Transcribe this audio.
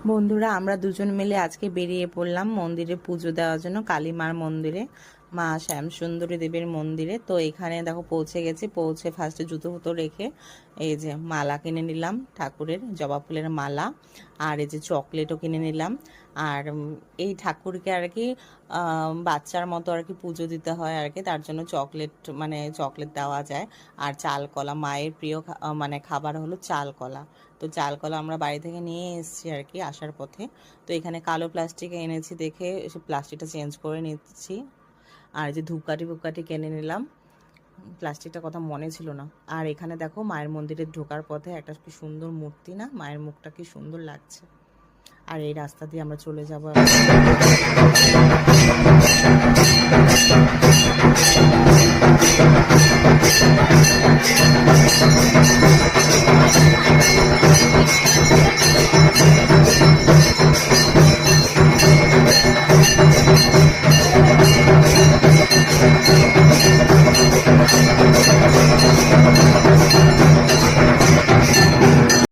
বন্ধুরা আমরা দুজন মিলে আজকে বেরিয়ে পড়লাম মন্দিরে পুজো দেওয়ার জন্য, কালী মার মন্দিরে, মা শ্যাম সুন্দরী দেবীর মন্দিরে। তো এখানে দেখো পৌঁছে গেছি। পৌঁছে ফার্স্টে জুতো ফুতো রেখে এই যে মালা কিনে নিলাম, ঠাকুরের জবা ফুলের মালা, আর এই যে চকলেটও কিনে নিলাম। আর এই ঠাকুরকে আর কি বাচ্চার মতো আর কি পুজো দিতে হয় আর কি, তার জন্য চকলেট মানে চকলেট দেওয়া যায়। আর চাল কলা, মায়ের প্রিয় মানে খাবার হলো চাল কলা। তো চাল কলা আমরা বাড়ি থেকে নিয়ে এসেছি আর কি আসার পথে। তো এখানে কালো প্লাস্টিকে এনেছি দেখে সে প্লাস্টিকটা চেঞ্জ করে নিচ্ছি। আর যে ধূপকাঠি ফুপকাঠি কিনে নিলাম, প্লাস্টিকটা কথা মনে ছিল না। আর এখানে দেখো মায়ের মন্দিরে ঢোকার পথে একটা কি সুন্দর মূর্তি, না মায়ের মুখটা কি সুন্দর লাগছে। আর এই রাস্তা দিয়ে আমরা চলে যাবো।